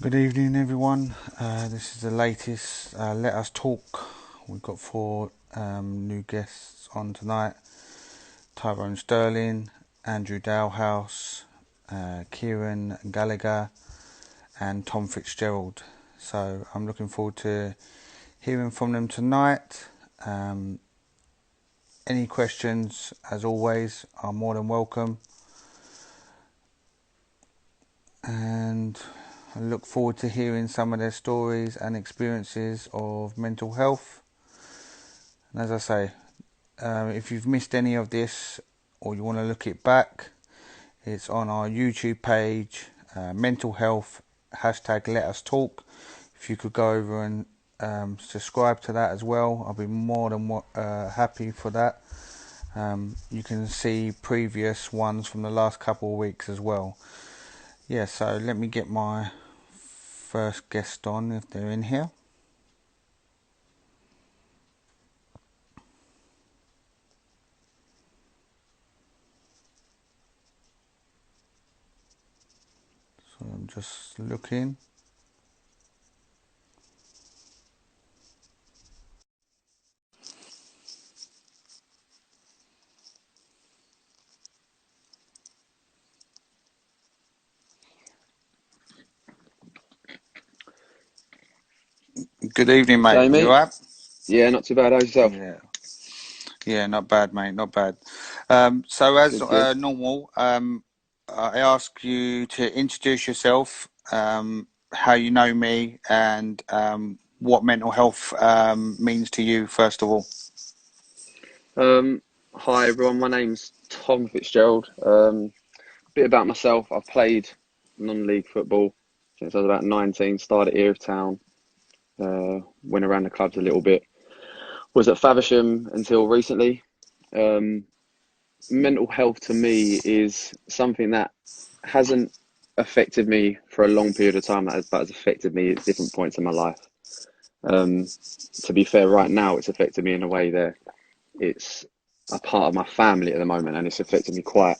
Good evening, everyone. This is the latest Let Us Talk. We've got four new guests on tonight: Tyrone Sterling, Andrew Dalhouse, Kieran Gallagher, and Tom Fitzgerald. So I'm looking forward to hearing from them tonight. Any questions, as always, are more than welcome. And I look forward to hearing some of their stories and experiences of mental health. And as I say, if you've missed any of this or you want to look it back, it's on our YouTube page, mental health, hashtag let us talk. If you could go over and subscribe to that as well, I'll be more than happy for that. You can see previous ones from the last couple of weeks as well. Yeah, so let me get my first guest on if they're in here. So I'm just looking. Good evening, mate. You Jamie? alright? Yeah, not too bad. How's yourself? Yeah. Yeah, not bad, mate. Not bad. So as Good, good. normal, I ask you to introduce yourself, how you know me, and what mental health means to you, first of all. Um, Hi everyone, my name's Tom Fitzgerald. Bit about myself. I've played non-league football since I was about 19, started here of town, went around the clubs a little bit. Was at Faversham until recently. Um, Mental health to me is something that hasn't affected me for a long period of time, but has affected me at different points in my life. Um, to be fair, right now it's affected me in a way that it's a part of my family at the moment, and it's affected me quite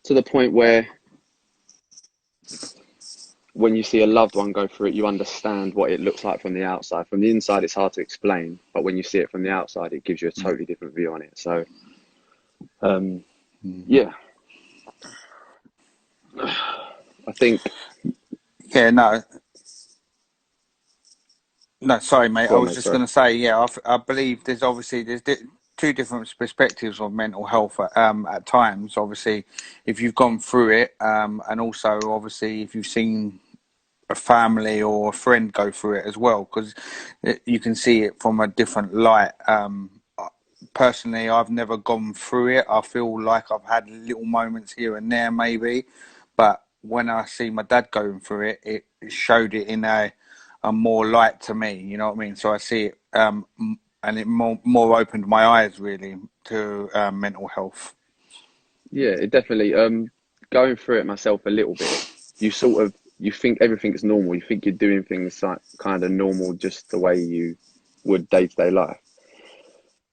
to the point where when you see a loved one go through it, you understand what it looks like from the outside. From the inside, it's hard to explain, but when you see it from the outside, it gives you a totally different view on it. So, um, Mm. yeah, I think. Yeah, no, no, sorry, mate. I Go on, was mate. just Sorry. going to say, yeah, I believe there's two different perspectives of mental health at times. Obviously, if you've gone through it, and also obviously if you've seen a family or a friend go through it as well, because you can see it from a different light. Personally, I've never gone through it. I feel like I've had little moments here and there, maybe, but when I see my dad going through it, it showed it in a more light to me. You know what I mean? So I see it, and it more opened my eyes really to mental health. Yeah, it definitely. Going through it myself a little bit, you sort of you think everything's normal. You think you're doing things like kind of normal, just the way you would day to day life.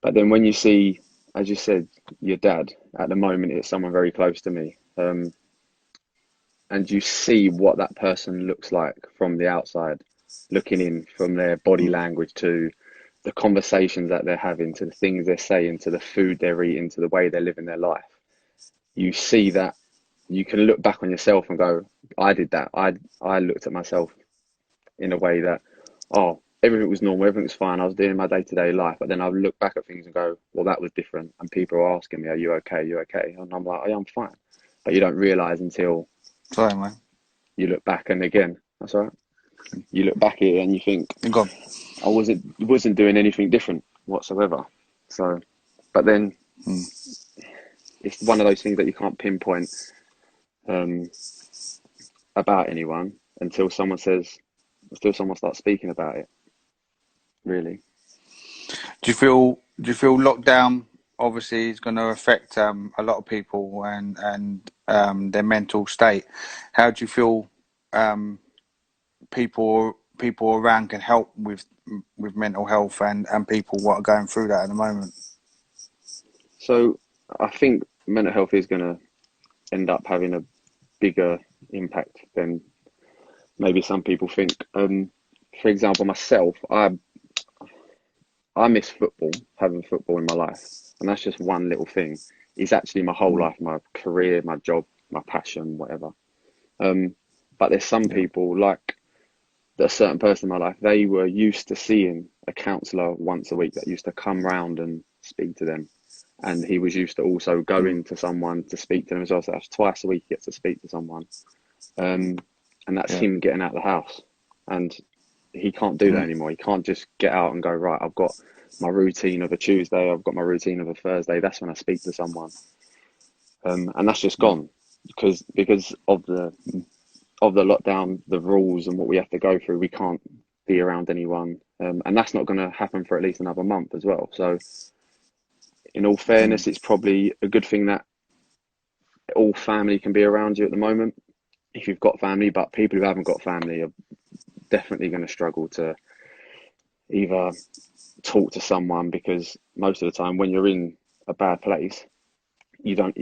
But then when you see, as you said, your dad, at the moment it's someone very close to me, and you see what that person looks like from the outside, looking in, from their body Mm. language to the conversations that they're having, to the things they're saying, to the food they're eating, to the way they're living their life. You see that you can look back on yourself and go, I did that. I looked at myself in a way that, oh, everything was normal, everything was fine. I was doing my day to day life, but then I look back at things and go, well, that was different. And people are asking me, are you okay? Are you okay? And I'm like, oh, yeah, I'm fine. But you don't realize until Sorry, man. you look back, and again, that's all right. You look back at it and you think, You gone? I wasn't doing anything different whatsoever. So, but then Mm. it's one of those things that you can't pinpoint um, about anyone until someone starts speaking about it. Really. Do you feel lockdown obviously is going to affect a lot of people and their mental state? How do you feel um, people around can help with mental health and people what are going through that at the moment? So I think mental health is going to end up having a bigger impact than maybe some people think. For example, myself, I miss football, having football in my life, and that's just one little thing. It's actually my whole Mm. life, my career, my job, my passion, whatever. Um, but there's some Yeah. people like a certain person in my life. They were used to seeing a counsellor once a week that used to come round and speak to them, and he was used to also Mm. going to someone to speak to them as well. So that's twice a week he gets to speak to someone, um, and that's Yeah. him getting out of the house. And he can't do that Mm. anymore. He can't just get out and go, right, I've got my routine of a Tuesday, I've got my routine of a Thursday. That's when I speak to someone, and that's just Mm. gone because of the lockdown, the rules and what we have to go through. We can't be around anyone, and that's not going to happen for at least another month as well. So, in all Mm. fairness, it's probably a good thing that all family can be around you at the moment if you've got family. But people who haven't got family are definitely going to struggle to either talk to someone, because most of the time when you're in a bad place, you don't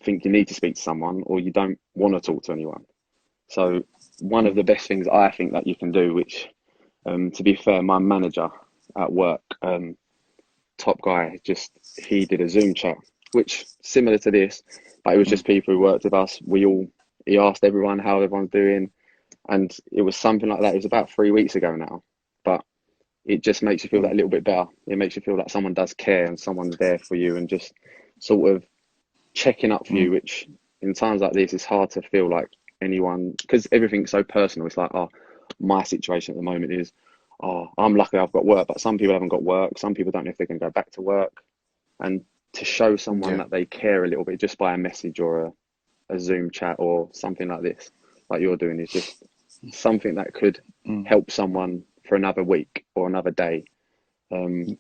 think you need to speak to someone, or you don't want to talk to anyone. So one of Mm. the best things I think that you can do, which to be fair, my manager at work, top guy, just he did a Zoom chat, which similar to this, but it was Mm. just people who worked with us. He asked everyone how everyone's doing, and it was something like that. It was about 3 weeks ago now, but it just makes you feel that Mm. little bit better. It makes you feel like someone does care and someone's there for you and just sort of checking up for you, Mm. which in times like this, it's hard to feel like anyone, because everything's so personal. It's like, oh, my situation at the moment is, oh, I'm lucky I've got work, but some people haven't got work. Some people don't know if they can go back to work. And to show someone Yeah. that they care a little bit just by a message or a Zoom chat or something like this, like you're doing, is just something that could Mm. help someone for another week or another day. Um,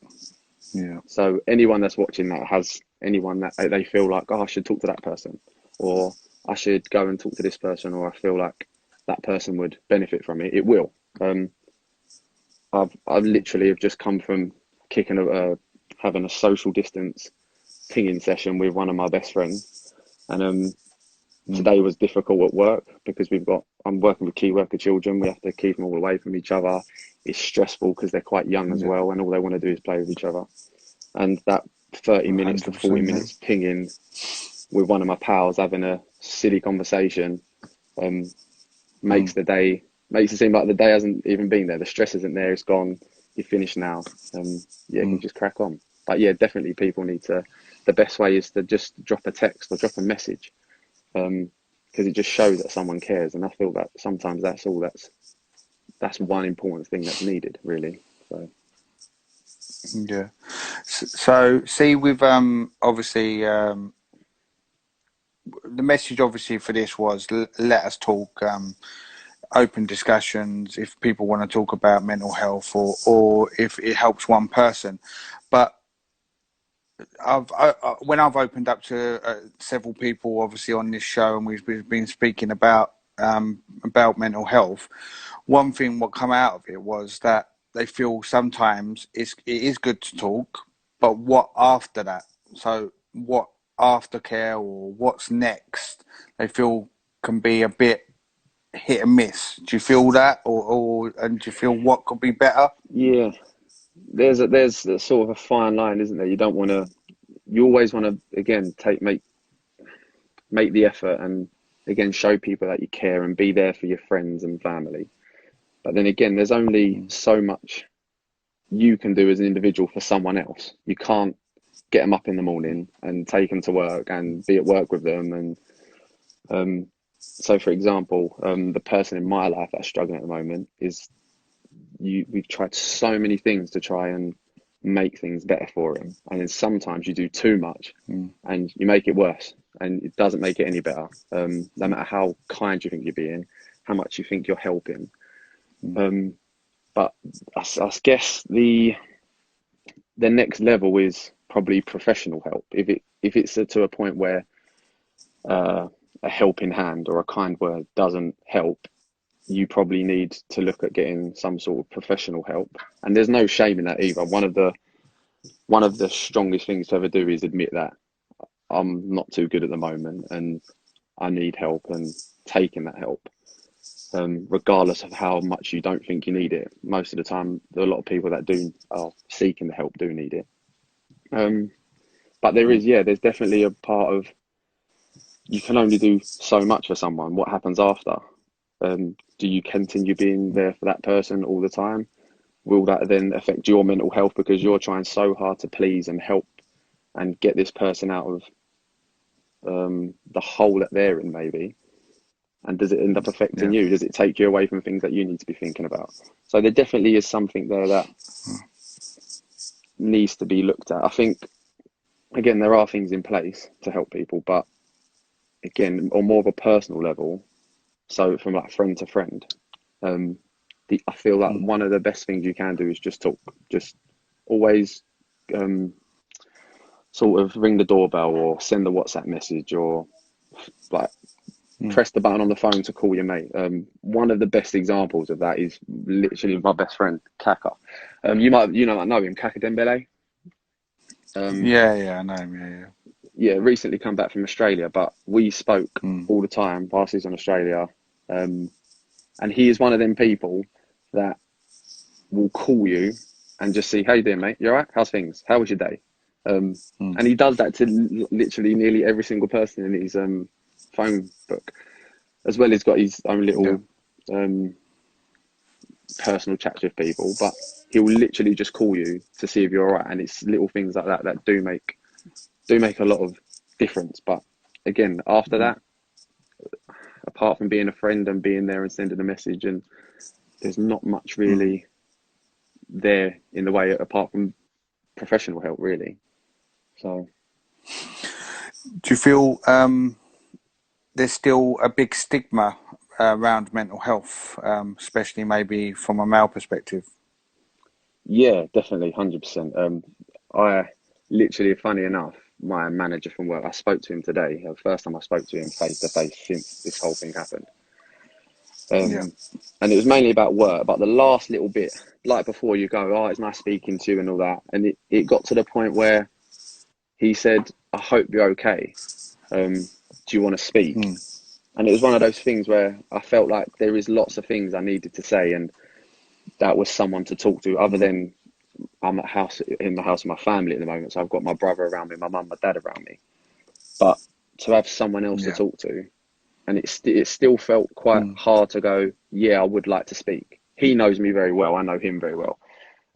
Yeah. so anyone that's watching that has anyone that they feel like, oh, I should talk to that person, or I should go and talk to this person, or I feel like that person would benefit from it, it will. Um, I've Mm. literally have just come from kicking having a social distance pinging session with one of my best friends, and Mm. today was difficult at work because I'm working with key worker children. We have to keep them all away from each other. It's stressful because they're quite young as Yeah. well, and all they want to do is play with each other. And that 30 minutes to 40 100%. Yeah. minutes pinging with one of my pals having a silly conversation um, makes Mm. the day, makes it seem like the day hasn't even been there. The stress isn't there, it's gone, you're finished now. Yeah, you can Mm. just crack on. But yeah, definitely people need to, the best way is to just drop a text or drop a message, because it just shows that someone cares. And I feel that sometimes that's one important thing that's needed, really. So Yeah. So see, with obviously the message obviously for this was let us talk, open discussions if people want to talk about mental health, or if it helps one person. But when I've opened up to several people, obviously on this show, and we've been speaking about mental health, one thing what come out of it was that they feel sometimes it is good to talk, but what after that? So what aftercare or what's next? They feel can be a bit hit and miss. Do you feel that, or and do you feel what could be better? yeah, there's a sort of a fine line, isn't there? You always want to again make the effort and again show people that you care and be there for your friends and family. But then again, there's only Mm. so much you can do as an individual for someone else. You can't get them up in the morning and take them to work and be at work with them. And so, for example, the person in my life that's struggling at the moment is we've tried so many things to try and make things better for him, and then sometimes you do too much Mm. and you make it worse, and it doesn't make it any better. No matter how kind you think you're being, how much you think you're helping. Mm. um, but I guess the next level is probably professional help. If it's to a point where uh, a helping hand or a kind word doesn't help, you probably need to look at getting some sort of professional help. And there's no shame in that either. One of the strongest things to ever do is admit that I'm not too good at the moment and I need help, and taking that help. regardless of how much you don't think you need it. Most of the time, there are a lot of people that do are seeking the help do need it. Um, but there is, yeah, there's definitely a part of you can only do so much for someone. What happens after? Do you continue being there for that person all the time? Will that then affect your mental health because you're trying so hard to please and help and get this person out of the hole that they're in, maybe? And does it end up affecting Yeah. you? Does it take you away from things that you need to be thinking about? So there definitely is something there that needs to be looked at. I think, again, there are things in place to help people, but again, on more of a personal level, so from like friend to friend, um, I feel like Mm. one of the best things you can do is just talk. Just always um, sort of ring the doorbell or send a WhatsApp message or like Mm. press the button on the phone to call your mate. One of the best examples of that is literally my best friend Kaka. You might know him, Kaka Dembele. Um, Yeah, I know him. yeah, recently come back from Australia, but we spoke Mm. all the time whilst he's in Australia. Um, and he is one of them people that will call you and just see, how you doing, mate? You all right? How's things? How was your day? Mm. And he does that to literally nearly every single person in his phone book, as well as got his own Yeah. little personal chats with people. But he'll literally just call you to see if you're all right, and it's little things like that that do make a lot of difference. But again, after Mm. that, apart from being a friend and being there and sending a message, and there's not much Mm. really there in the way apart from professional help, really. So Do you feel there's still a big stigma around mental health, especially maybe from a male perspective? yeah, definitely, 100%. I literally, funny enough, my manager from work, I spoke to him today. The first time I spoke to him face to face since this whole thing happened. Yeah. And it was mainly about work, but the last little bit, like before you go, oh, it's nice speaking to you and all that. And it got to the point where he said, I hope you're okay. Do you want to speak? Mm. And it was one of those things where I felt like there is lots of things I needed to say, and that was someone to talk to other Mm. than I'm in the house with my family at the moment. So I've got my brother around me, my mum, my dad around me. But to have someone else to Yeah. talk to, and it still felt quite Mm. hard to go, yeah, I would like to speak. He knows me very well. I know him very well,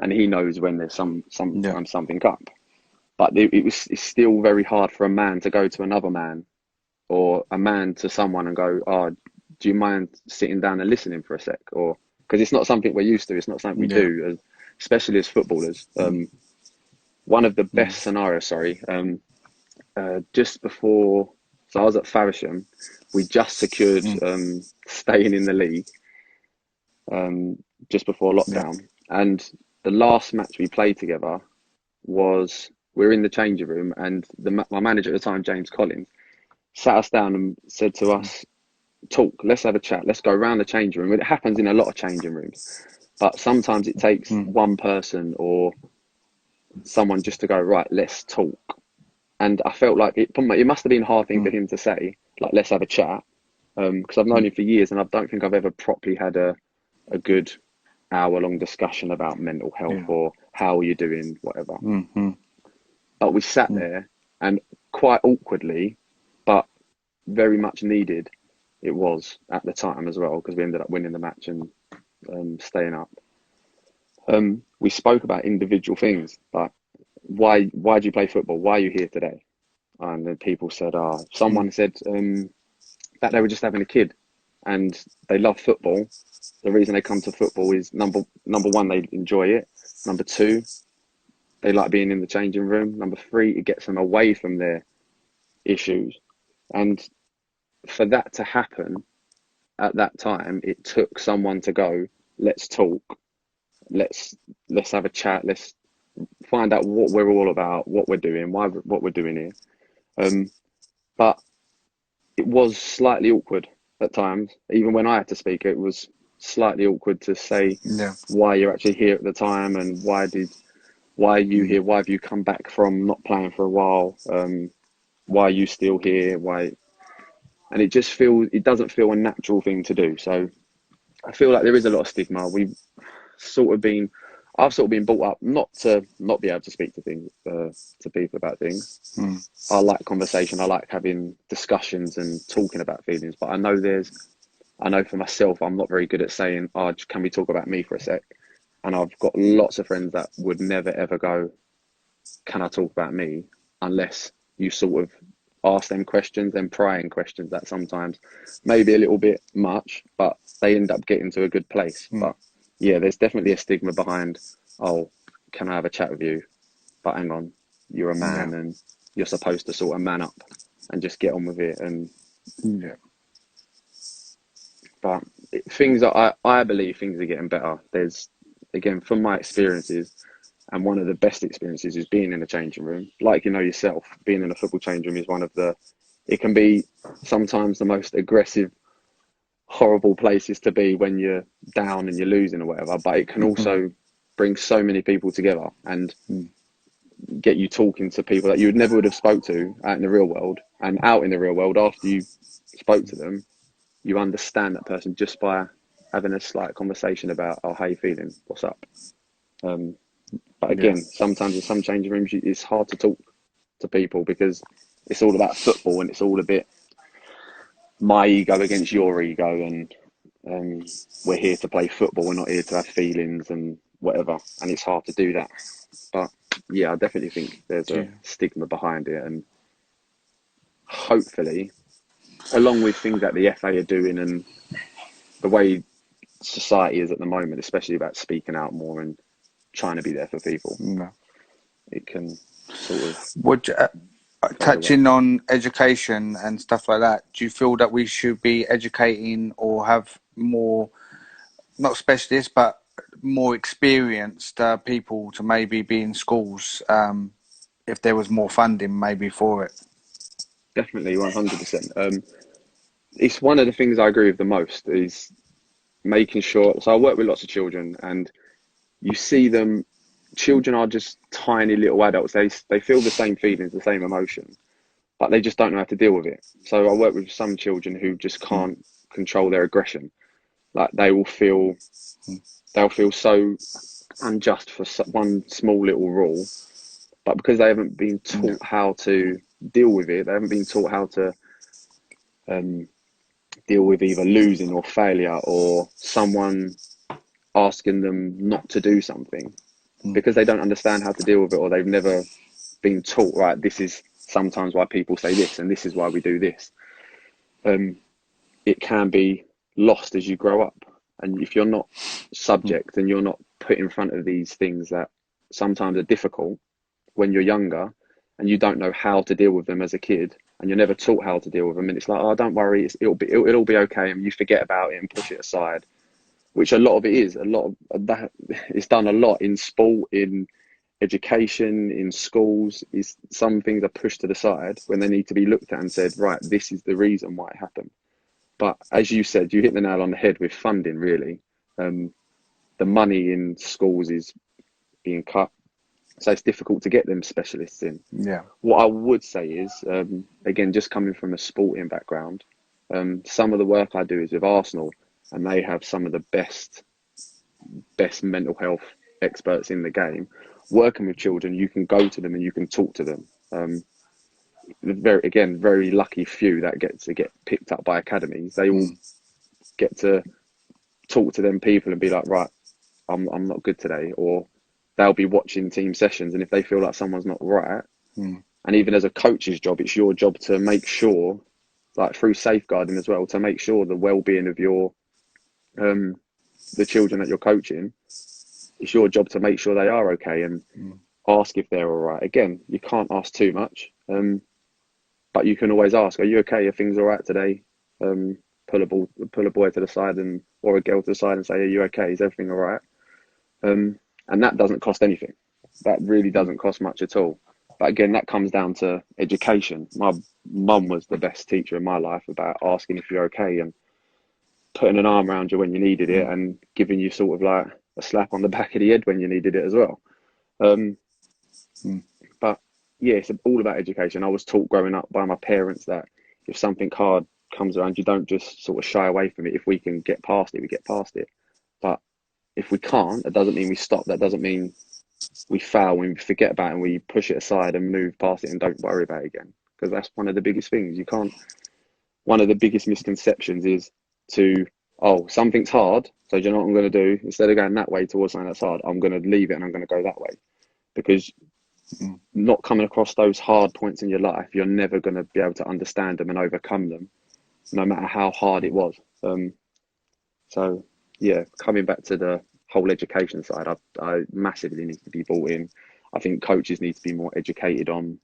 and he knows when there's Yeah. sometimes something up. But it's still very hard for a man to go to another man or a man to someone and go, oh, do you mind sitting down and listening for a sec? Or because it's not something we're used to. It's not something we Yeah. do, especially as footballers. Mm. One of the Mm. best scenarios, sorry, just before, so I was at Faversham. We just secured Mm. staying in the league um, just before Yeah. lockdown. And the last match we played together was we were in the changing room, and my manager at the time, James Collins, sat us down and said to us, talk, let's have a chat, let's go around the changing room. It happens in a lot of changing rooms, but sometimes it takes Mm. one person or someone just to go, right, let's talk. And I felt like it must have been a hard thing for Mm. him to say, like, let's have a chat. Because I've known Mm. him for years and I don't think I've ever properly had a good hour-long discussion about mental health Yeah. or how are you doing, whatever. Mm. Mm. But we sat Mm. there and quite awkwardly, but very much needed, it was at the time as well, because we ended up winning the match and staying up. We spoke about individual things, like why do you play football? Why are you here today? And then people said, Mm. someone said that they were just having a kid and they love football. The reason they come to football is number one, they enjoy it. Number two, they like being in the changing room. Number three, it gets them away from their issues. And for that to happen at that time, it took someone to go, let's talk, let's let's have a chat, let's find out what we're all about, what we're doing, what we're doing here. But it was slightly awkward at times. Even when I had to speak, it was slightly awkward to say Yeah. why you're actually here at the time and why are you Mm. here? Why have you come back from not playing for a while? Why are you still here? Why? And it doesn't feel a natural thing to do. So I feel like there is a lot of stigma. Sort of been, I've sort of been brought up not to not be able to speak to things to people about things. I like conversation. I like having discussions and talking about feelings. But I know for myself, I'm not very good at saying, "Oh, can we talk about me for a sec?" And I've got lots of friends that would never ever go, "Can I talk about me?" unless you sort of ask them questions, them prying questions that sometimes maybe a little bit much, but they end up getting to a good place. But yeah, there's definitely a stigma behind, "Oh, can I have a chat with you?" But hang on, you're a Yeah. man and you're supposed to sort of man up and just get on with it. And Yeah. but things are, I believe things are getting better. There's, again, from my experiences, and one of the best experiences is being in a changing room. Like, you know yourself, being in a football changing room is one of the, it can be sometimes the most aggressive, horrible places to be when you're down and you're losing or whatever. But it can also bring so many people together and get you talking to people that you would have spoke to out in the real world. And out in the real world, after you spoke to them, you understand that person just by having a slight conversation about, "Oh, how you feeling? What's up?" But Yeah. again, sometimes in some changing rooms, it's hard to talk to people because it's all about football and it's all a bit my ego against your ego, and we're here to play football. We're not here to have feelings and whatever. And it's hard to do that. But yeah, I definitely think there's a Yeah. stigma behind it, and hopefully, along with things that the FA are doing and the way society is at the moment, especially about speaking out more and trying to be there for people, No. it can sort of Would go the way. touching on education and stuff like that, do you feel that we should be educating or have more, not specialists, but more experienced people to maybe be in schools if there was more funding maybe for it? Definitely, 100%. It's one of the things I agree with the most is making sure. So I work with lots of children, and you see them. Children are just tiny little adults. They feel the same feelings, the same emotion, but they just don't know how to deal with it. So I work with some children who just can't control their aggression. Like they'll feel so unjust for one small little rule, but because they haven't been Yeah. taught how to deal with it, they haven't been taught how to deal with either losing or failure or someone asking them not to do something because they don't understand how to deal with it, or they've never been taught, right, this is sometimes why people say this and this is why we do this. It can be lost as you grow up. And if you're not subject and you're not put in front of these things that sometimes are difficult when you're younger and you don't know how to deal with them as a kid and you're never taught how to deal with them, and it's like, "Oh, don't worry, it'll be okay," and you forget about it and push it aside, which a lot of it is. A lot of that is done a lot in sport, in education, in schools. Is some things are pushed to the side when they need to be looked at and said, right, this is the reason why it happened. But as you said, you hit the nail on the head with funding, really. The money in schools is being cut, so it's difficult to get them specialists in. Yeah. What I would say is, again, just coming from a sporting background, some of the work I do is with Arsenal, and they have some of the best mental health experts in the game. Working with children, you can go to them and you can talk to them. Very lucky few that get picked up by academies. They all get to talk to them people and be like, right, I'm not good today, or they'll be watching team sessions, and if they feel like someone's not right, and even as a coach's job, it's your job to make sure, like through safeguarding as well, to make sure the well-being of your the children that you're coaching, it's your job to make sure they are okay and ask if they're all right. Again, you can't ask too much, but you can always ask, "Are you okay? Are things all right today?" Pull a boy to the side or a girl to the side and say, "Are you okay? Is everything all right?" And that doesn't cost anything. That really doesn't cost much at all. But again, that comes down to education. My mum was the best teacher in my life about asking if you're okay and putting an arm around you when you needed it and giving you sort of like a slap on the back of the head when you needed it as well. But yeah, it's all about education. I was taught growing up by my parents that if something hard comes around, you don't just sort of shy away from it. If we can get past it, we get past it. But if we can't, that doesn't mean we stop. That doesn't mean we fail when we forget about it and we push it aside and move past it and don't worry about it again. Because that's one of the biggest things. You can't. One of the biggest misconceptions is to, oh, something's hard, so do you know what I'm going to do? Instead of going that way towards something that's hard, I'm going to leave it and I'm going to go that way. Because not coming across those hard points in your life, you're never going to be able to understand them and overcome them, no matter how hard it was. So, yeah, coming back to the whole education side, I massively need to be brought in. I think coaches need to be more educated on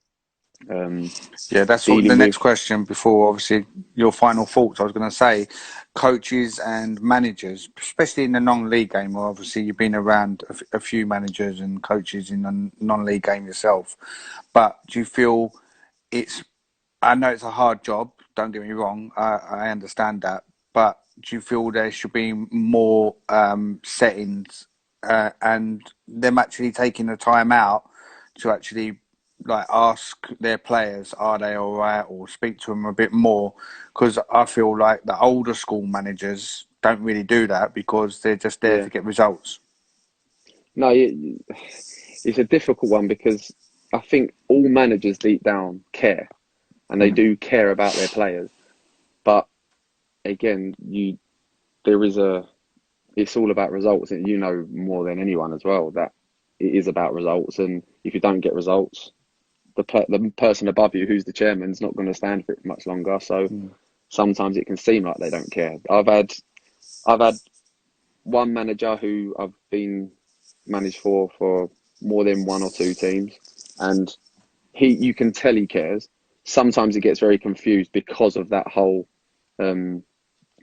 Yeah, that's what the dealing next with. question before obviously your final thoughts. I was going to say coaches and managers, especially in the non-league game, where obviously you've been around a few managers and coaches in the non-league game yourself. But do you feel it's, I know it's a hard job, don't get me wrong, I understand that, but do you feel there should be more settings and them actually taking the time out to actually like ask their players are they all right or speak to them a bit more, because I feel like the older school managers don't really do that because they're just there Yeah, to get results. no, it's a difficult one because I think all managers deep down care and they Mm. do care about their players. But again, there is a it's all about results, and you know more than anyone as well that it is about results. And if you don't get results, the person above you, who's the chairman's, not going to stand for it much longer. So Mm. sometimes it can seem like they don't care. I've had one manager who I've been managed for more than one or two teams, and you can tell he cares. Sometimes he gets very confused because of that whole um,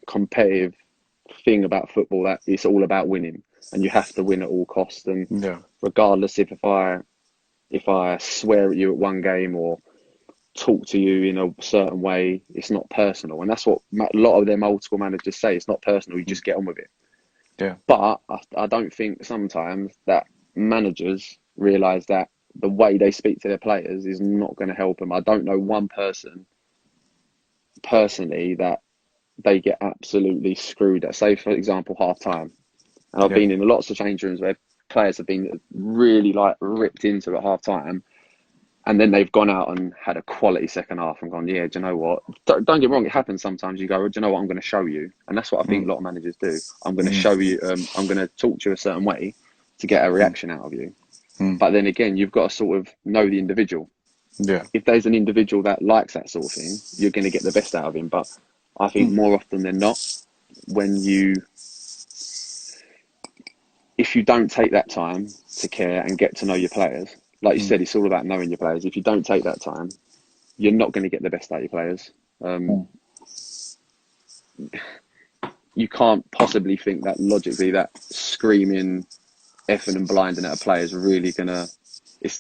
competitive thing about football, that it's all about winning and you have to win at all costs. And Yeah, regardless if I swear at you at one game or talk to you in a certain way, it's not personal. And that's what a lot of them old school managers say. It's not personal. You just get on with it. yeah, But I don't think sometimes that managers realise that the way they speak to their players is not going to help them. I don't know one person personally that they get absolutely screwed at. Say, for example, half time. And I've yeah. been in lots of change rooms where players have been really like ripped into at half time. And then they've gone out and had a quality second half and gone, yeah, do you know what? Don't get me wrong, it happens sometimes. You go, do you know what? I'm going to show you. And that's what I think Mm. a lot of managers do. I'm going to Mm. show you, I'm going to talk to you a certain way to get a Mm. reaction out of you. Mm. But then again, you've got to sort of know the individual. Yeah. If there's an individual that likes that sort of thing, you're going to get the best out of him. But I think Mm. more often than not, if you don't take that time to care and get to know your players, like you Mm. said, it's all about knowing your players. If you don't take that time, you're not going to get the best out of your players. Mm. You can't possibly think that logically that screaming, effing and blinding at a player is really going to.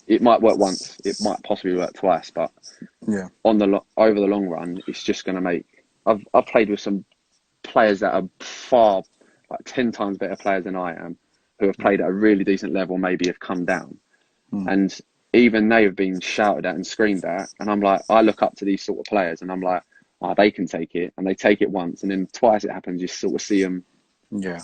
It might work once, it might possibly work twice, but Yeah. over the long run, it's just going to make. I've played with some players that are far, like 10 times better players than I am, who have Mm. played at a really decent level, maybe have come down. Mm. And even they have been shouted at and screamed at. And I'm like, I look up to these sort of players and I'm like, oh, they can take it. And they take it once. And then twice it happens, you sort of see them Yeah.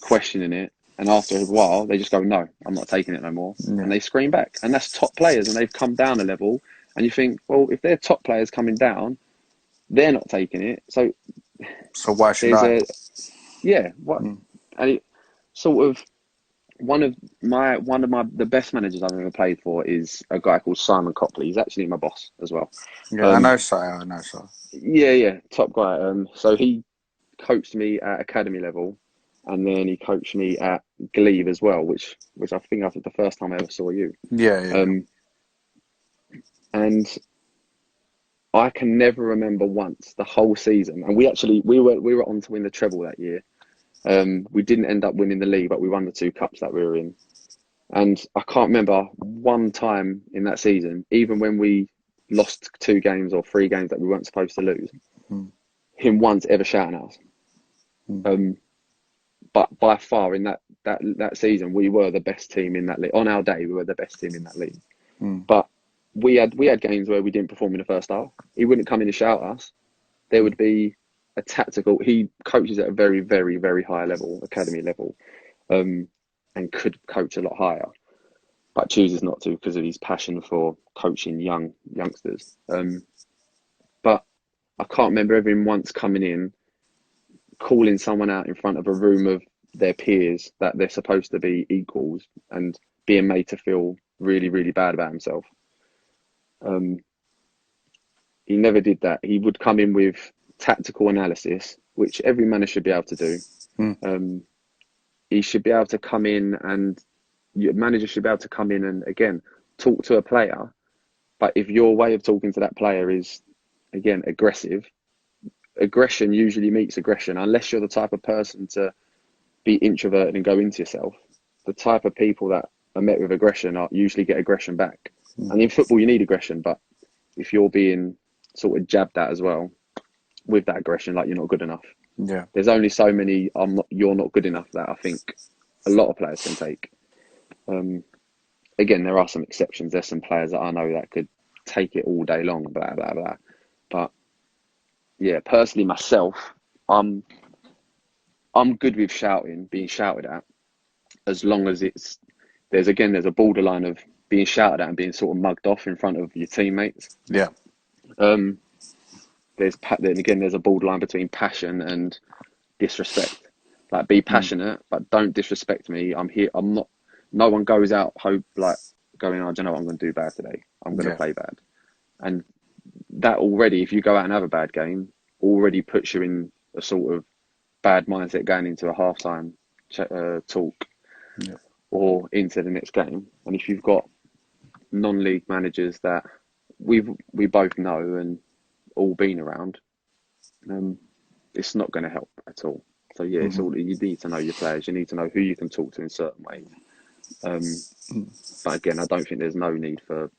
questioning it. And after a while, they just go, no, I'm not taking it no more. Yeah. And they scream back. And that's top players. And they've come down a level. And you think, well, if they're top players coming down, they're not taking it. So So why should there's I? yeah, what? Mm. And it sort of, one of my the best managers I've ever played for is a guy called Simon Copley. He's actually my boss as well. Yeah, I Um, know so. I know so. yeah, top guy. So he coached me at academy level, and then he coached me at Glebe as well, which I think I was the first time I ever saw you. Yeah, yeah, Um, and I can never remember once the whole season. And we were on to win the treble that year. We didn't end up winning the league, but we won the two cups that we were in. And I can't remember one time in that season, even when we lost 2 games or 3 games that we weren't supposed to lose, mm. him once ever shouting at us. Mm. But by far in that season, we were the best team in that league. On our day, we were the best team in that league. Mm. But we had games where we didn't perform in the first half. He wouldn't come in and shout at us. There would be a tactical. He coaches at a very, very, very high level, academy level, um, and could coach a lot higher, but chooses not to because of his passion for coaching youngsters. But I can't remember ever him once coming in, calling someone out in front of a room of their peers that they're supposed to be equals and being made to feel really, really bad about himself. Um, he never did that. He would come in with tactical analysis, which every manager should be able to do. Mm. Um, he should be able to come in and your manager should be able to come in and again talk to a player. But if your way of talking to that player is again aggressive, aggression usually meets aggression unless you're the type of person to be introverted and go into yourself. The type of people that are met with aggression are usually get aggression back. Mm. And in football, you need aggression, but if you're being sort of jabbed at as well with that aggression, like you're not good enough. Yeah. There's only so many you're not good enough that I think a lot of players can take. Again, there are some exceptions. There's some players that I know that could take it all day long, blah blah blah. But yeah, personally myself, I'm good with shouting, being shouted at, as long as there's a borderline of being shouted at and being sort of mugged off in front of your teammates. Yeah. Then again there's a borderline between passion and disrespect. Like be passionate, but don't disrespect me. I'm here. I'm not. No one goes out going, oh, do you know what, I'm going to do bad today. I'm going to play bad, and that already, if you go out and have a bad game, already puts you in a sort of bad mindset going into a halftime talk or into the next game. And if you've got non-league managers that we both know and all been around, it's not going to help at all. So yeah, it's all, you need to know your players. You need to know who you can talk to in certain ways. But again, I don't think there's no need for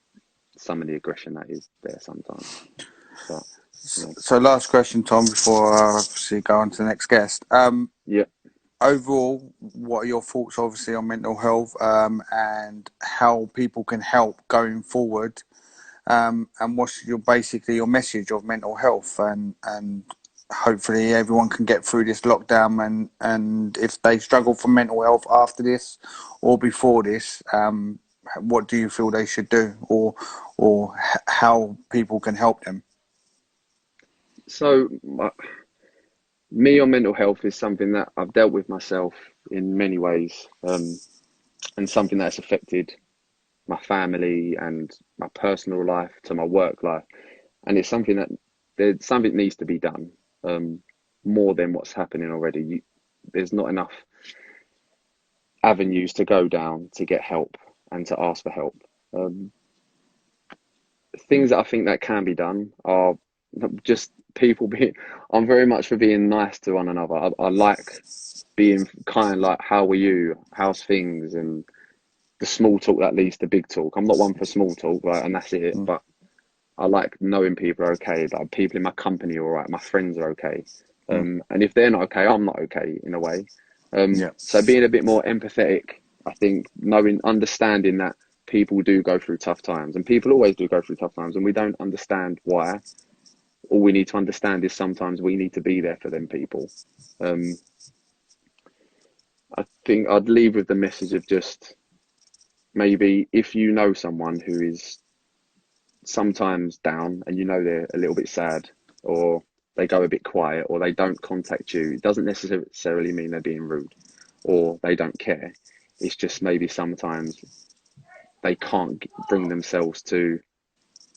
some of the aggression that is there sometimes. But, yeah. So last question, Tom, before I obviously go on to the next guest. Yeah. Overall, what are your thoughts, obviously, on mental health and how people can help going forward? And what's basically your message of mental health and hopefully everyone can get through this lockdown and if they struggle for mental health after this or before this, what do you feel they should do or how people can help them? So me on mental health is something that I've dealt with myself in many ways, and something that's affected my family and my personal life to my work life. And it's something that something needs to be done, more than what's happening already. There's not enough avenues to go down to get help and to ask for help. Things that I think that can be done are just people being. I'm very much for being nice to one another. I like being kind, like how are you, how's things, and the small talk that leads to big talk. I'm not one for small talk, right, and that's it. But I like knowing people are okay, like people in my company are all right, my friends are okay. And if they're not okay, I'm not okay in a way. So being a bit more empathetic, I think, understanding that people do go through tough times, and people always do go through tough times, and we don't understand why. All we need to understand is sometimes we need to be there for them people. I think I'd leave with the message of just maybe if you know someone who is sometimes down and you know they're a little bit sad or they go a bit quiet or they don't contact you, it doesn't necessarily mean they're being rude or they don't care. It's just maybe sometimes they can't bring themselves to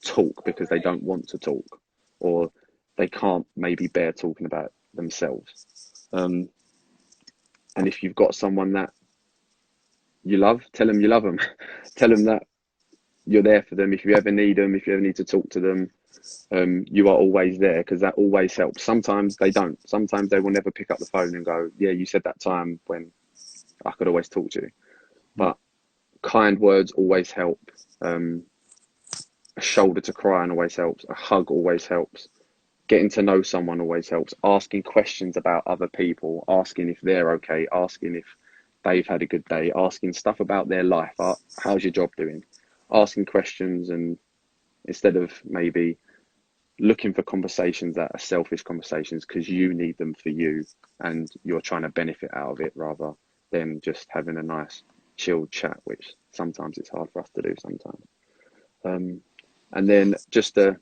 talk because they don't want to talk or they can't maybe bear talking about themselves. And if you've got someone that you love, tell them you love them. Tell them that you're there for them. If you ever need them, if you ever need to talk to them, you are always there, because that always helps. Sometimes they don't. Sometimes they will never pick up the phone and go, yeah, you said that time when I could always talk to you. But kind words always help. A shoulder to cry on always helps. A hug always helps. Getting to know someone always helps. Asking questions about other people, asking if they're okay, asking if they've had a good day, asking stuff about their life. How's your job doing? Asking questions, and instead of maybe looking for conversations that are selfish conversations because you need them for you and you're trying to benefit out of it rather than just having a nice chilled chat, which sometimes it's hard for us to do sometimes. And then just a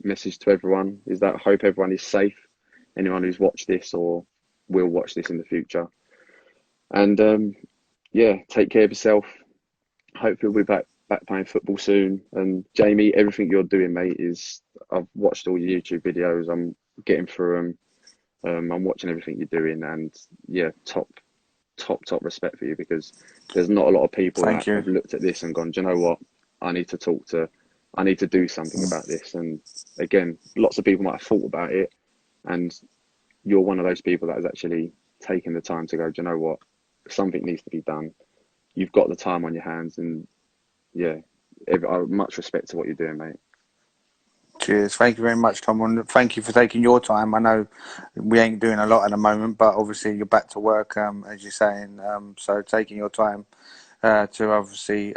message to everyone is that I hope everyone is safe, anyone who's watched this or will watch this in the future. And yeah, take care of yourself. Hopefully we'll be back playing football soon. And Jamie, everything you're doing, mate, is I've watched all your YouTube videos. I'm getting through them. I'm watching everything you're doing, and yeah, top respect for you, because there's not a lot of people Thank that you. have looked at this and gone, do you know what? I need to do something about this. And again, lots of people might have thought about it, and you're one of those people that has actually taken the time to go, do you know what? Something needs to be done. You've got the time on your hands, and yeah, much respect to what you're doing, mate. Cheers. Thank you very much, Tom. And thank you for taking your time. I know we ain't doing a lot at the moment, but obviously you're back to work, as you're saying. So taking your time to obviously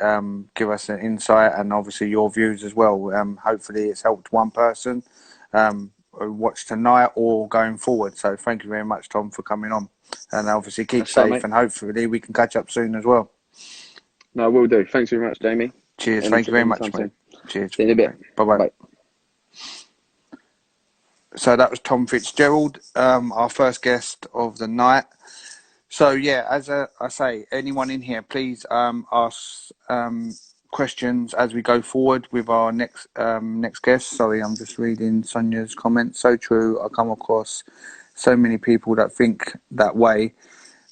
give us an insight and obviously your views as well. Hopefully it's helped one person who watched tonight or going forward. So thank you very much, Tom, for coming on. And obviously keep That's fine, safe, mate. and hopefully we can catch up soon as well. No, I will do. Thanks very much, Jamie. Cheers. Thank you very much, Anytime mate. soon. Cheers. See you in a bit. Bye-bye. Bye. So that was Tom Fitzgerald, our first guest of the night. So yeah, as I say, anyone in here, please ask questions as we go forward with our next guest. Sorry, I'm just reading Sonia's comment. So true. I come across so many people that think that way.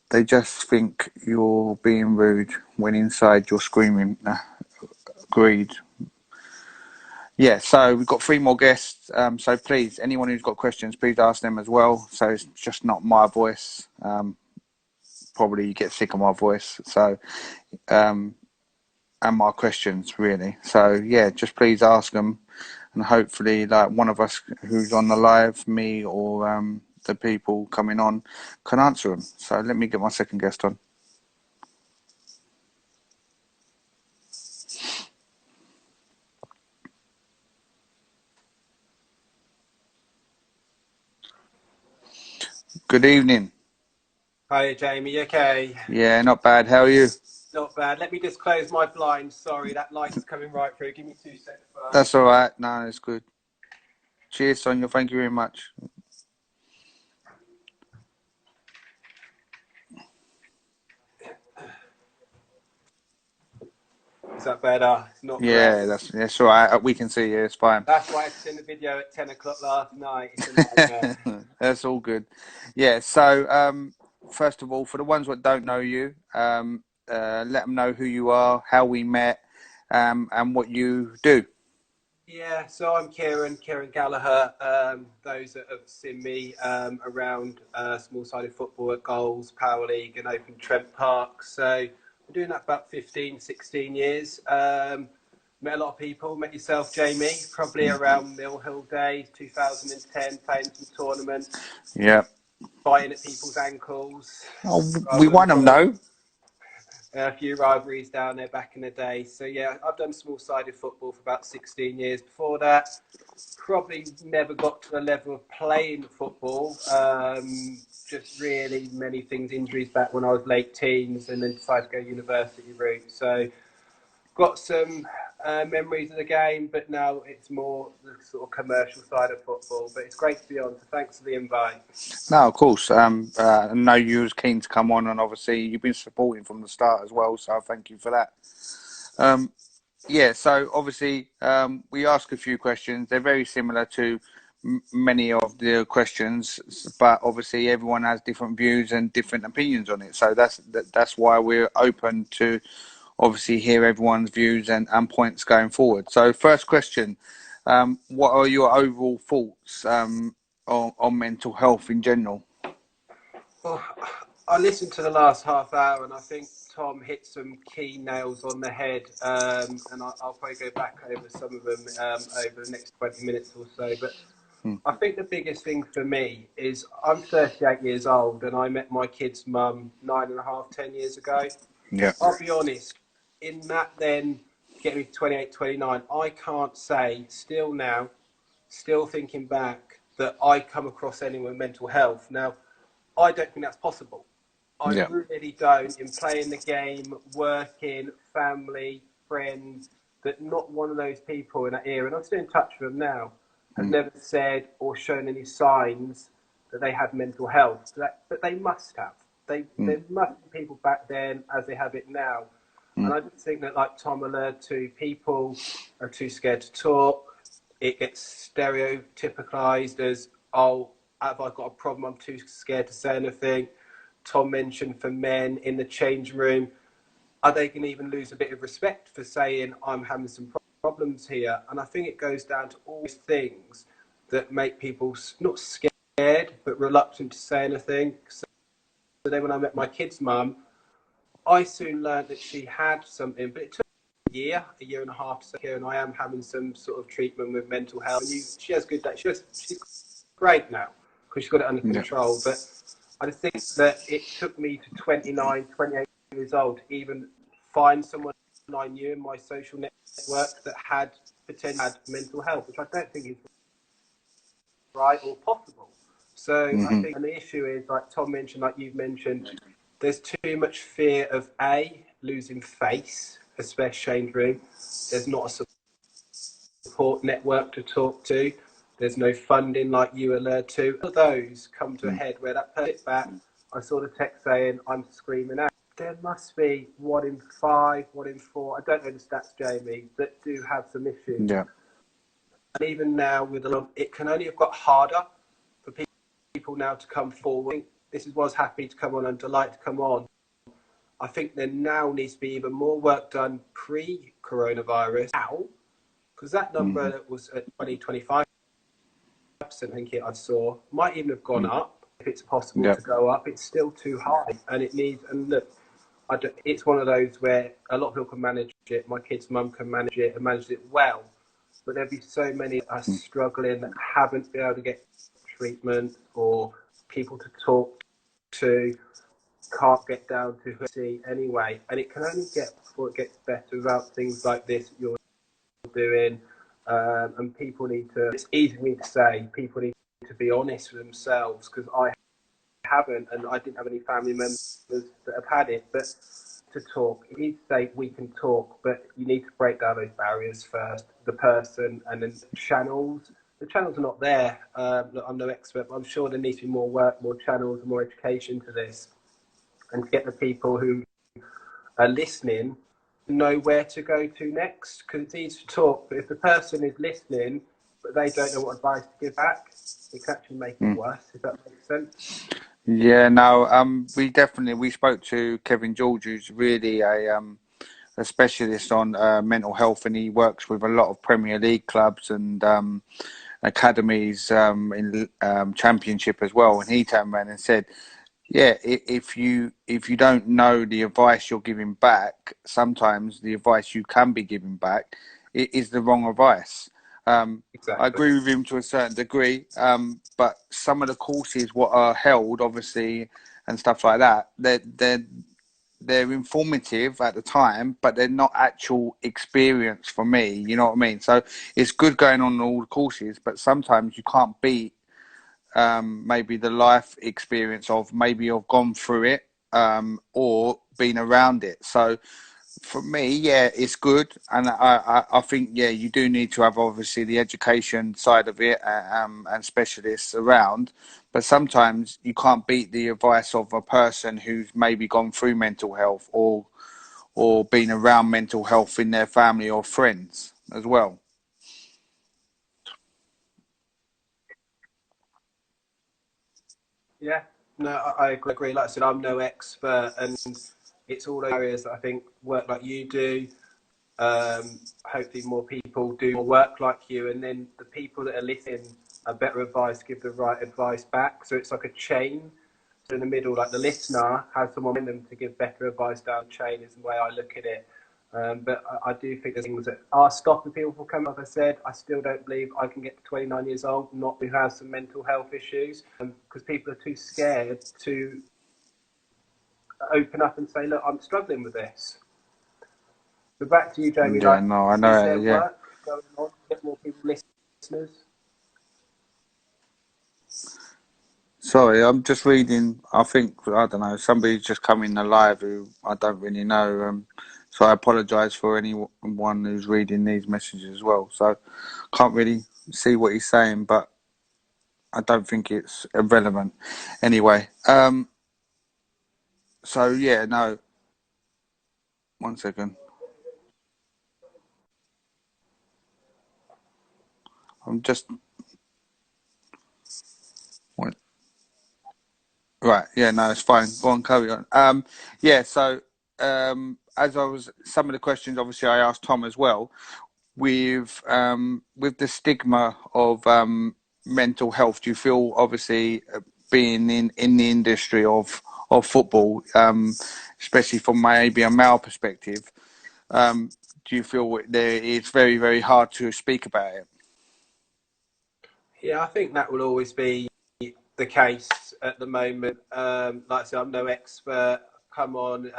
They just think you're being rude when inside you're screaming. Agreed. Yeah, so we've got 3 more guests. So please, anyone who's got questions, please ask them as well. So it's just not my voice. Probably you get sick of my voice. So, and my questions really. So yeah, just please ask them, and hopefully, like one of us who's on the live, me or the people coming on, can answer them. So let me get my second guest on. Good evening. Hi, Jamie. You okay? Yeah, not bad. How are you? Not bad. Let me just close my blind. Sorry, that light's coming right through. Give me 2 seconds. That's all right. No, it's good. Cheers, Sonia. Thank you very much. Is that better? It's not Yeah, great. that's all right. We can see you. It's fine. That's why I seen the video at 10 o'clock last night. It's a nightmare. That's all good. Yeah. So, first of all, for the ones that don't know you, let them know who you are, how we met, and what you do. Yeah, so I'm Kieran Gallagher. Those that have seen me around small-sided football at Goals, Power League and Open Trent Park. So I'm doing that for about 15, 16 years. Met a lot of people, met yourself, Jamie, probably around Mill Hill days, 2010, playing some tournaments, Yeah. biting at people's ankles. Oh, we won them, though. A few rivalries down there back in the day. So yeah, I've done small-sided football for about 16 years. Before that, probably never got to the level of playing football. Just really many things, injuries back when I was late teens, and then decided to go university route. So got some memories of the game, but now it's more the sort of commercial side of football. But it's great to be on. So thanks for the invite. No, of course. I know you was keen to come on, and obviously you've been supporting from the start as well. So thank you for that. Yeah, so obviously we ask a few questions. They're very similar to many of the questions, but obviously everyone has different views and different opinions on it. So that's why we're open to obviously hear everyone's views and points going forward. So first question, what are your overall thoughts on mental health in general? Well, I listened to the last half hour, and I think Tom hit some key nails on the head. And I'll probably go back over some of them over the next 20 minutes or so. But I think the biggest thing for me is I'm 38 years old, and I met my kid's mum 9.5, 10 years ago. Yeah. I'll be honest, in that then getting me to 28, 29, I can't say still now still thinking back that I come across anyone with mental health. Now, I don't think that's possible. I Yeah. really don't. In playing the game, working, family, friends, that not one of those people in that era, and I'm still in touch with them now, have never said or shown any signs that they had mental health. But they must have. There must be people back then as they have it now. And I just think that, like Tom alluded to, people are too scared to talk. It gets stereotypicalized as, oh, have I got a problem? I'm too scared to say anything. Tom mentioned for men in the change room, are they going to even lose a bit of respect for saying, I'm having some problems here? And I think it goes down to all these things that make people not scared, but reluctant to say anything. So then when I met my kid's mum, I soon learned that she had something, but it took a year and a half to say, here, and I am having some sort of treatment with mental health. And she has good days. She's great now because she's got it under control. But I just think that it took me to 29, 28 years old to even find someone I knew in my social network that had potentially had mental health, which I don't think is right or possible. So I think, and the issue is, like Tom mentioned, like you've mentioned, there's too much fear of losing face, especially change room. There's not a support network to talk to. There's no funding, like you alluded to. All those come to a head where that person back. I saw the text saying, "I'm screaming out." There must be 1 in 5, 1 in 4. I don't know the stats, Jamie, that do have some issues. Yeah. And even now, with a lot, it can only have got harder for people now to come forward. This is why I was happy to come on and delight to come on. I think there now needs to be even more work done pre-coronavirus now, because that number that was at 25%, I think I saw, might even have gone up. If it's possible to go up, it's still too high, and it needs. And look, it's one of those where a lot of people can manage it. My kid's mum can manage it and manage it well, but there'll be so many that are struggling that haven't been able to get treatment or people to talk to, can't get down to see anyway. And it can only get before it gets better without things like this that you're doing. And people need to, it's easy for me to say, people need to be honest with themselves, because I haven't, and I didn't have any family members that have had it. But to talk, you need to say we can talk, but you need to break down those barriers first, the person, and then channels. The channels are not there. Look, I'm no expert, but I'm sure there needs to be more work, more channels, more education to this, and to get the people who are listening know where to go to next, because it's easy to talk, but if the person is listening but they don't know what advice to give back, it can actually make it worse, if that makes sense. Yeah, no, we spoke to Kevin George, who's really a specialist on mental health, and he works with a lot of Premier League clubs and academies in Championship as well. And he turned around and said, yeah, if you don't know the advice you're giving back, sometimes the advice you can be giving back is the wrong advice. Exactly. I agree with him to a certain degree, but some of the courses what are held, obviously, and stuff like that, they're informative at the time, but they're not actual experience for me. You know what I mean? So it's good going on all the courses, but sometimes you can't beat maybe the life experience of maybe you've gone through it or been around it. So for me, yeah, it's good, and I think you do need to have obviously the education side of it and specialists around, but sometimes you can't beat the advice of a person who's maybe gone through mental health or been around mental health in their family or friends as well. Yeah, no, I agree. Like I said, I'm no expert, and it's all those areas that I think work like you do. Hopefully more people do more work like you, and then the people that are listening are better advice, give the right advice back. So it's like a chain. So in the middle, like the listener has someone in them to give better advice down the chain, is the way I look at it. But I do think there's things that are stopping people from coming. Like I said, I still don't believe I can get to 29 years old not who has some mental health issues, because people are too scared to open up and say, look, I'm struggling with this. But back to you, Jamie. Yeah, Like, no, I is know. there Yeah. work going on to get more people listeners? Sorry, I'm just reading. I think I don't know. Somebody's just come in alive who I don't really know. So I apologise for anyone who's reading these messages as well. So can't really see what he's saying, but I don't think it's irrelevant. Anyway, so yeah, no. One second. I'm just what- right. Yeah, no, it's fine. Go on, carry on. Yeah. So, as I was, some of the questions obviously I asked Tom as well. With the stigma of mental health, do you feel obviously being in the industry of football, especially from maybe a male perspective, do you feel there it's very hard to speak about it? Yeah, I think that will always be the case at the moment. Like I said, I'm no expert. Come on,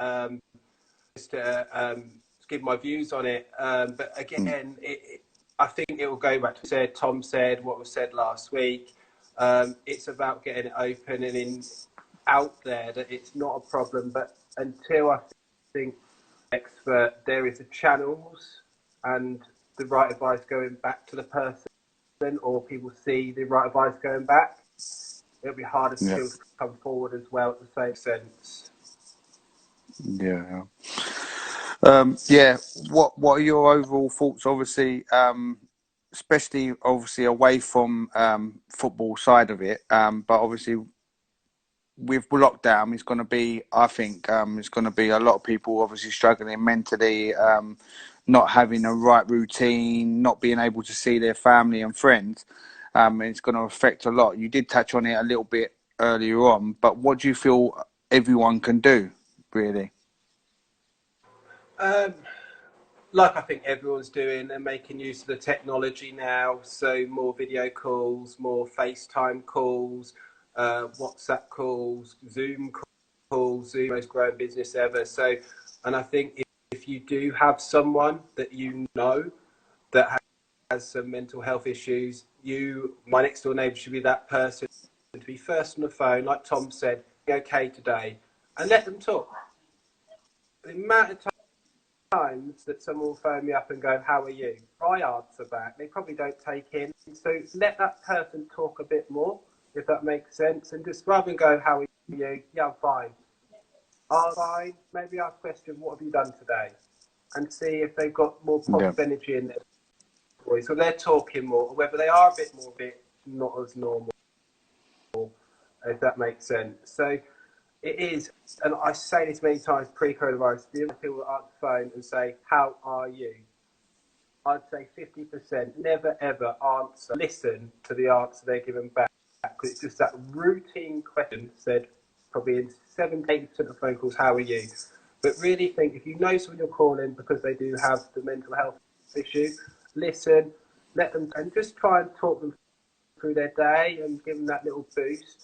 just to give my views on it. But Mm, again, I think it will go back to what Tom said, what was said last week. It's about getting it open and out there that it's not a problem. But until I think expert, there is the channels and the right advice going back to the person, or people see the right advice going back, it'll be harder yeah, still to come forward as well at the same sense. yeah. Yeah. What are your overall thoughts? Obviously, especially obviously away from football side of it, but obviously with lockdown, it's going to be, I think, it's going to be a lot of people obviously struggling mentally, not having a right routine, not being able to see their family and friends. It's going to affect a lot. You did touch on it a little bit earlier on, but what do you feel everyone can do, really? Um, like I think everyone's doing, they're making use of the technology now. So more video calls, more FaceTime calls, WhatsApp calls, Zoom calls, Zoom most growing business ever. So, and I think if you do have someone that you know that has some mental health issues, my next door neighbour should be that person to be first on the phone, like Tom said, be okay today, and let them talk. The amount of times that someone will phone me up and go, "How are you?" I answer back. They probably don't take in. So let that person talk a bit more, if that makes sense. And just rather than go, "How are you?" "Yeah, I'm fine." "I'm fine." Maybe ask a question, "What have you done today?" And see if they've got more Yeah, positive energy in their voice. So they're talking more, or whether they are a bit more, not as normal, if that makes sense. So it is, and I say this many times pre-coronavirus, the other people that answer the phone and say, "How are you?" I'd say 50% never ever answer, listen to the answer they're given back. Because it's just that routine question said probably in 7 to 8% of phone calls, "How are you?" But really think if you know someone you're calling because they do have the mental health issue, listen, let them, and just try and talk them through their day and give them that little boost.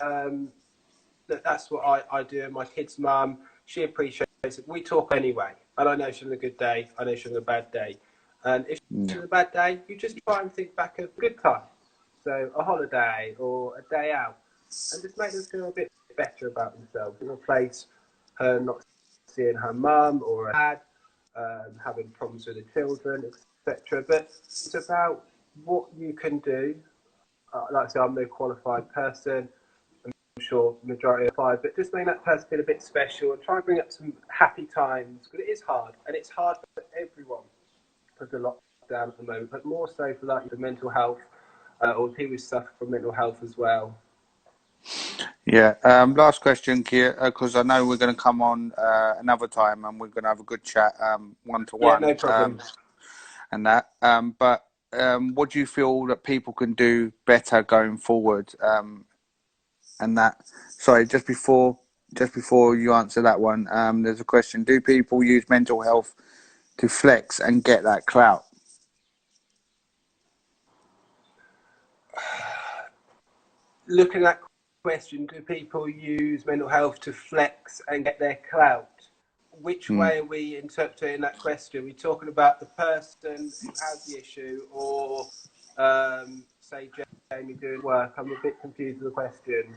That's what I do. And my kid's mum, she appreciates it. We talk anyway. And I know she's having a good day. I know she's having a bad day. And if she's yeah, having a bad day, you just try and think back of good times. So a holiday or a day out. And just make them feel a bit better about themselves. In replace her not seeing her mum or her dad, having problems with the children, etc. But it's about what you can do. Like I say, I'm no qualified person. I'm sure the majority are five, but just make that person feel a bit special and try and bring up some happy times because it is hard and it's hard for everyone for the lockdown at the moment, but more so for like the mental health or people who suffer from mental health as well. yeah. Last question, Kier, because I know we're going to come on another time and we're going to have a good chat, one to Yeah, one. no problem. And that. But what do you feel that people can do better going forward? And that. Sorry, just before you answer that one, there's a question: do people use mental health to flex and get that clout? Looking at that question, do people use mental health to flex and get their clout? Which Mm. way are we interpreting that question? Are we talking about the person who has the issue or say Jamie doing work? I'm a bit confused with the question.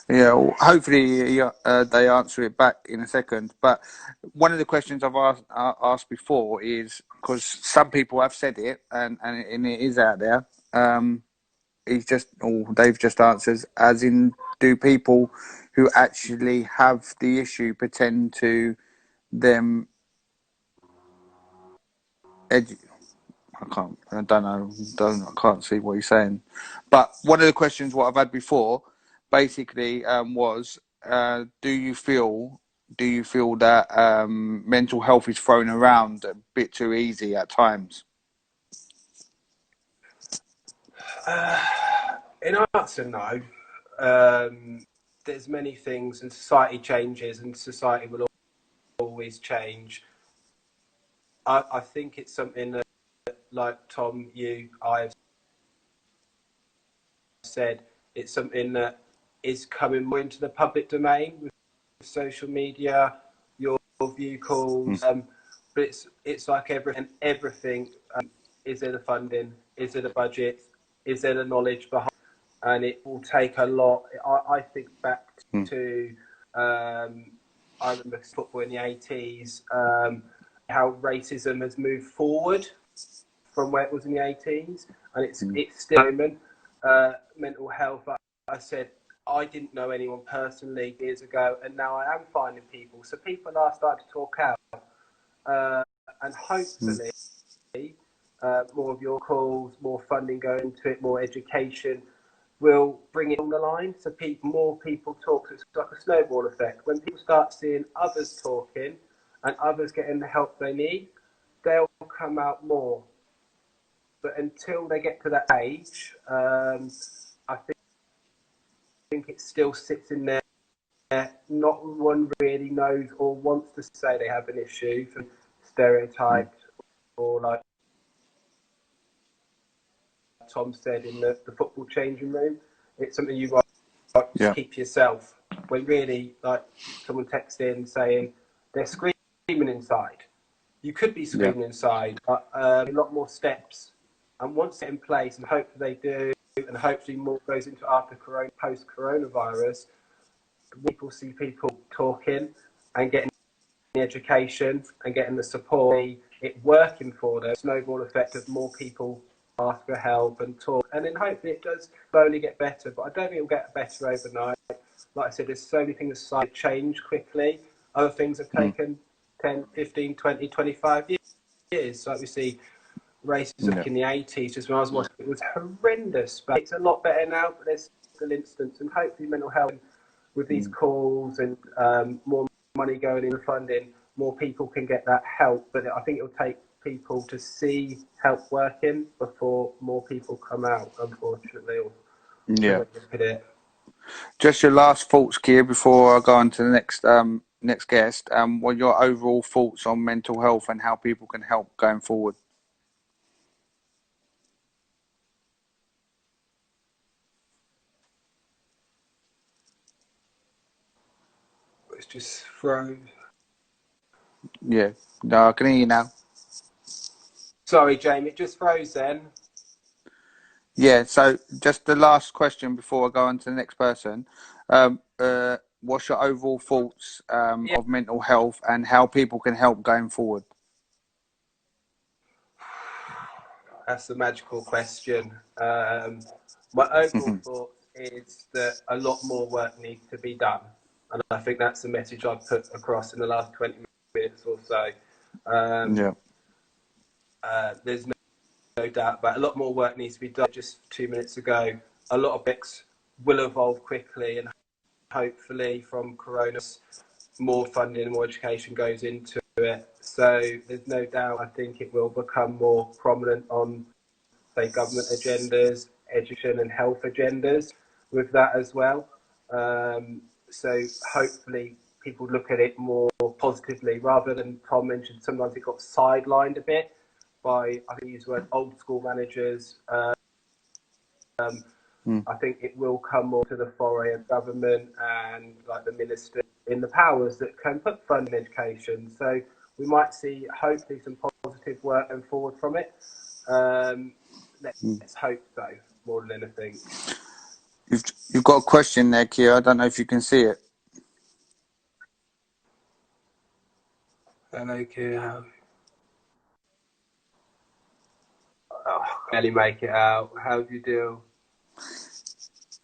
Yeah, well, hopefully they answer it back in a second. But one of the questions I've asked before is because some people have said it and it is out there. They've just answered, as in, do people who actually have the issue pretend to them edu- I don't know, I can't see what he's saying. But one of the questions what I've had before, basically, was, do you feel that mental health is thrown around a bit too easy at times? In answer, no. There's many things, and society changes, and society will always change. I think it's something that, like Tom, I have said, it's something that is coming more into the public domain with social media, your view calls. But it's like everything. Is there the funding? Is there the budget? Is there the knowledge behind? And it will take a lot. I think back to I remember football in the 80s, how racism has moved forward from where it was in the 80s, and it's still a moment. Mental health. I said I didn't know anyone personally years ago, and now I am finding people. So people are starting to talk out, and hopefully more of your calls, more funding going into it, more education will bring it on the line. So more people talk. So it's like a snowball effect. When people start seeing others talking and others getting the help they need, they'll come out more. But until they get to that age, I think it still sits in there. Not one really knows or wants to say they have an issue, from stereotyped or like Tom said in the football changing room. It's something you got to keep to yourself. When really, like, someone texts in saying they're screaming inside. You could be screaming inside, but a lot more steps. And once it's in place, and hopefully they do, and hopefully more goes into after post coronavirus, people see people talking and getting the education and getting the support, it working for them. Snowball effect of more people ask for help and talk, and then hopefully it does slowly get better. But I don't think it'll get better overnight. Like I said, there's so many things that change quickly. Other things have taken 10, 15, 20, 25 years. Like we see racism in the 80s, just when I was watching, it was horrendous. But it's a lot better now, but there's still instances, and hopefully mental health with these calls and more money going in funding, more people can get that help. But I think it'll take people to see help working before more people come out, unfortunately. Yeah. Look at it. Just your last thoughts, Keir, before I go on to the next guest. What are your overall thoughts on mental health and how people can help going forward? It's just thrown. Yeah, no, I can hear you now. Sorry, Jamie, it just froze then. Yeah, so just the last question before I go on to the next person. What's your overall thoughts of mental health and how people can help going forward? That's the magical question. My overall thought is that a lot more work needs to be done. And I think that's the message I've put across in the last 20 minutes or so. There's no doubt about it. A lot more work needs to be done. Just 2 minutes ago, a lot of bits will evolve quickly, and hopefully from Corona, more funding, more education goes into it. So there's no doubt, I think it will become more prominent on, say, government agendas, education and health agendas with that as well. So hopefully people look at it more positively rather than Tom mentioned sometimes it got sidelined a bit by, I think he used the word old school managers. I think it will come more to the foray of government and like the minister in the powers that can put fund in education. So we might see hopefully some positive work and forward from it. Let's hope so, more than anything. You've got a question there, Kieran. I don't know if you can see it. Hello, Kieran. Oh, barely make it out. How do you deal?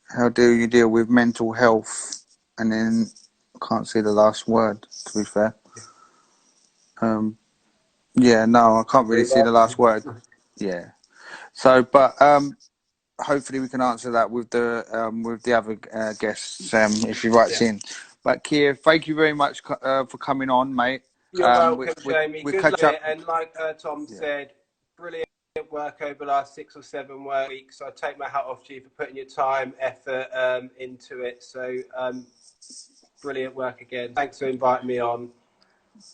How do you deal with mental health? And then I can't see the last word, to be fair. Yeah, no, I can't really see the last word. Yeah. So, but hopefully we can answer that with the other guests if he writes in. But Kier, thank you very much for coming on, mate. You're welcome, We Jamie. we Good catch luck. up. And like Tom Yeah. said, brilliant work over the last 6 or 7 weeks. So I take my hat off to you for putting your time, effort into it. So brilliant work again. Thanks for inviting me on.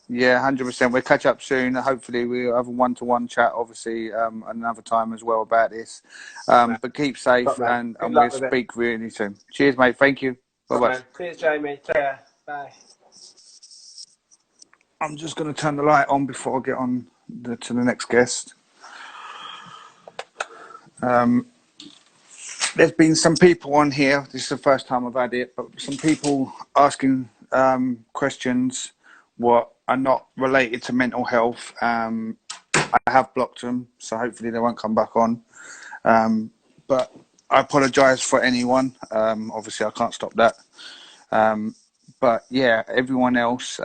Yeah, 100%. We'll catch up soon. Hopefully, we'll have a one-to-one chat, obviously, another time as well about this. But keep Top safe, man. and Good we'll luck with it. speak really soon. Cheers, mate. Thank you. Top Bye-bye. man. Cheers, Jamie. Take care. Bye. I'm just going to turn the light on before I get on to the next guest. There's been some people on here. This is the first time I've had it, but some people asking questions what are not related to mental health. I have blocked them, so hopefully they won't come back on. But I apologise for anyone. Obviously, I can't stop that. But yeah, everyone else,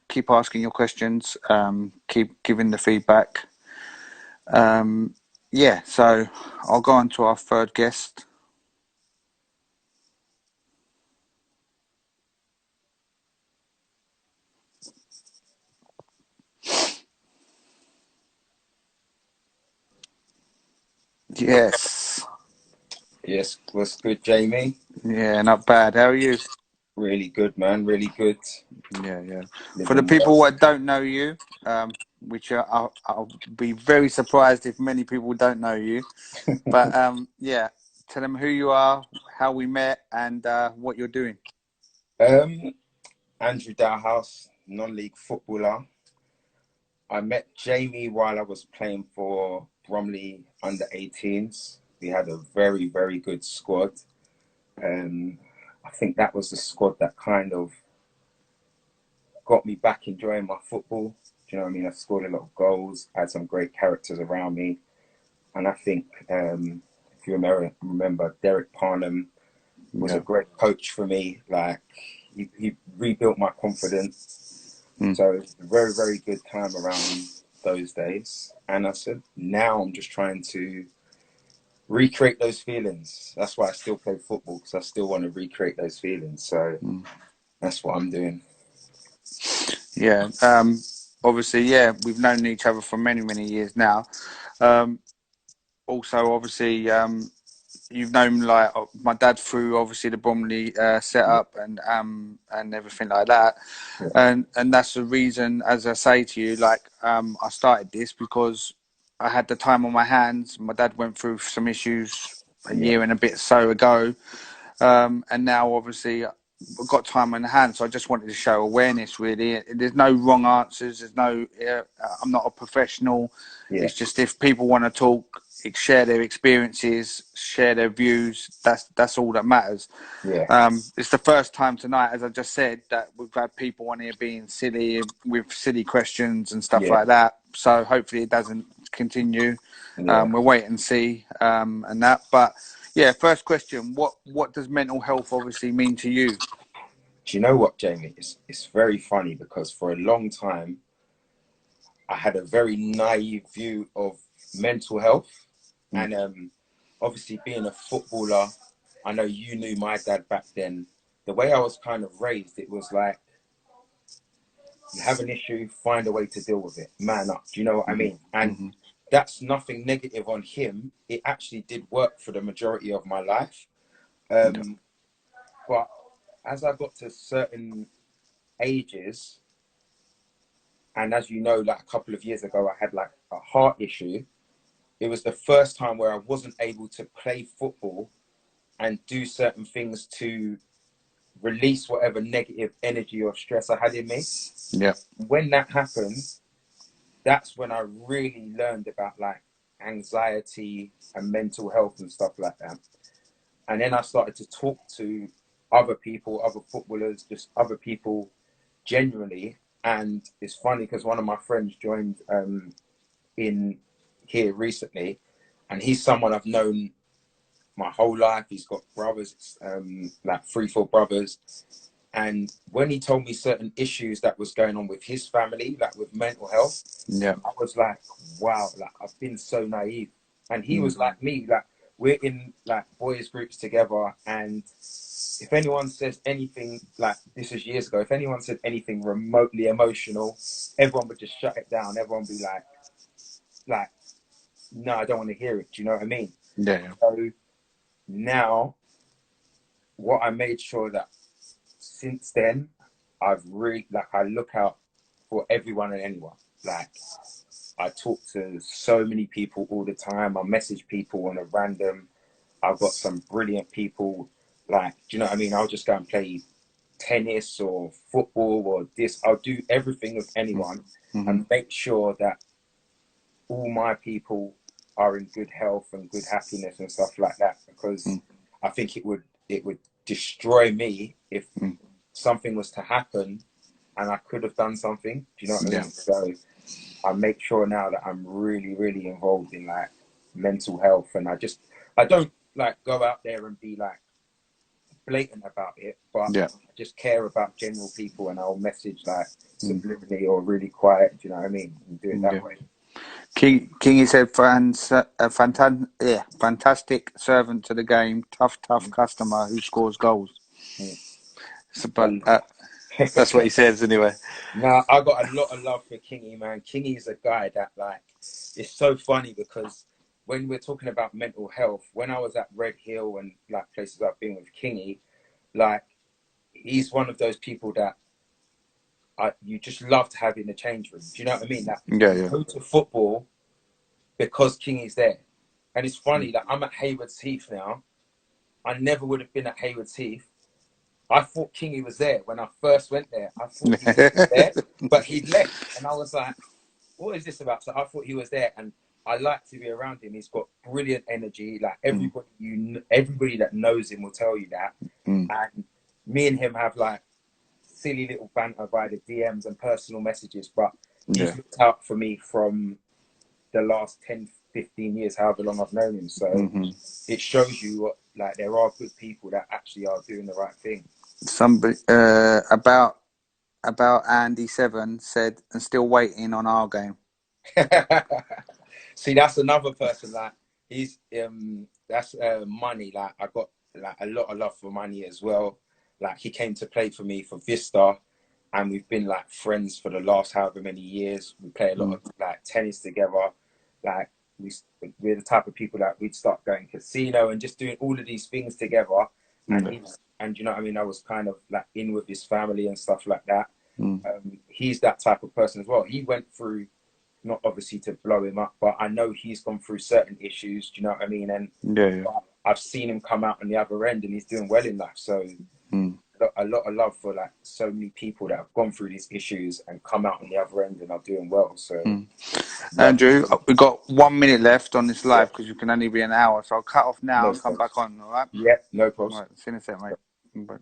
keep asking your questions. Keep giving the feedback. Yeah, so I'll go on to our third guest. Yes. Yes, what's good, Jamie? Yeah, not bad. How are you? Really good, man. Really good. Yeah. For the Living well. people that don't know you, which I'll be very surprised if many people don't know you. But yeah, tell them who you are, how we met, and what you're doing. Um, Andrew Dowhouse, non-league footballer. I met Jamie while I was playing for Bromley under 18s. We had a very, very good squad. I think that was the squad that kind of got me back enjoying my football. Do you know what I mean? I scored a lot of goals, had some great characters around me. And I think if you remember Derek Parnham was a Yeah. great coach for me. Like he rebuilt my confidence. Mm. So it's a very, very good time around those days. And I said, now I'm just trying to recreate those feelings. That's why I still play football, because I still want to recreate those feelings. So that's what I'm doing. Yeah. Obviously, yeah, we've known each other for many, many years now. Also, obviously, you've known like my dad through obviously the Bromley setup and everything like that, Yeah. and that's the reason, as I say to you, like I started this because I had the time on my hands. My dad went through some issues a Yeah. year and a bit so ago, and now obviously I've got time on hand, so I just wanted to show awareness. Really, there's no wrong answers. There's no. I'm not a professional. Yeah. It's just if people want to talk, share their experiences, share their views. That's all that matters. Yeah. It's the first time tonight, as I just said, that we've had people on here being silly with silly questions and stuff Yeah. like that. So hopefully it doesn't continue. Yeah. We'll wait and see and that. But yeah, first question: what does mental health obviously mean to you? Do you know what, Jamie? It's very funny because for a long time I had a very naive view of mental health. And obviously, being a footballer, I know you knew my dad back then. The way I was kind of raised, it was like, you have an issue, find a way to deal with it, man up. Do you know what I mean? And Mm-hmm. that's nothing negative on him. It actually did work for the majority of my life. Yeah. But as I got to certain ages, and as you know, like a couple of years ago, I had like a heart issue. It was the first time where I wasn't able to play football and do certain things to release whatever negative energy or stress I had in me. Yeah. When that happened, that's when I really learned about like anxiety and mental health and stuff like that. And then I started to talk to other people, other footballers, just other people genuinely. And it's funny because one of my friends joined in here recently, and he's someone I've known my whole life. He's got brothers, like 3, 4 brothers. And when he told me certain issues that was going on with his family, like with mental health, Yeah. I was like, wow, like I've been so naive. And he was like me, like we're in like boys groups together, and if anyone says anything, like this was years ago, if anyone said anything remotely emotional, everyone would just shut it down. Everyone would be like, no, I don't want to hear it. Do you know what I mean? Yeah. So now, what I made sure that since then, I've really, like, I look out for everyone and anyone. Like, I talk to so many people all the time. I message people on a random. I've got some brilliant people. Like, do you know what I mean? I'll just go and play tennis or football or this. I'll do everything with anyone and make sure that all my people are in good health and good happiness and stuff like that, because I think it would destroy me if something was to happen and I could have done something. Do you know what I mean? So I make sure now that I'm really, really involved in like mental health, and I don't like go out there and be like blatant about it, but I just care about general people, and I'll message like subliminally or really quiet. Do you know what I mean? And do it that way. Kingy said, fantastic servant to the game, tough customer who scores goals. So, but that's what he says anyway. Now, I got a lot of love for Kingy, man. Kingy's a guy that, like, it's so funny because when we're talking about mental health, when I was at Red Hill and like places I've been with Kingy, like, he's one of those people that you just love to have in the change room. Do you know what I mean? Like, you go to football because Kingy's there. And it's funny that I'm at Haywards Heath now. I never would have been at Haywards Heath. I thought Kingy was there when I first went there. I thought he was there, but he'd left. And I was like, what is this about? So I thought he was there, and I like to be around him. He's got brilliant energy. Like everybody that knows him will tell you that. And me and him have like silly little banter via the DMs and personal messages, but he's looked out for me from the last 10, 15 years, however long I've known him. So it shows you what, like, there are good people that actually are doing the right thing. Somebody about Andy 7 said, and still waiting on our game. See, that's another person. Like, he's that's Money. Like, I got like a lot of love for Money as well. Like, he came to play for me for Vista, and we've been like friends for the last however many years. We play a lot of like tennis together. Like, we're the type of people that we'd start going casino and just doing all of these things together. And you know what I mean? I was kind of like in with his family and stuff like that. He's that type of person as well. He went through, not obviously to blow him up, but I know he's gone through certain issues. Do you know what I mean? And I've seen him come out on the other end, and he's doing well in life. So a lot of love for like so many people that have gone through these issues and come out on the other end and are doing well. So Andrew, we've got 1 minute left on this live because you can only be an hour, so I'll cut off now and come back on. All right? Yeah, no problem. All right, see you in a sec, mate. Bye.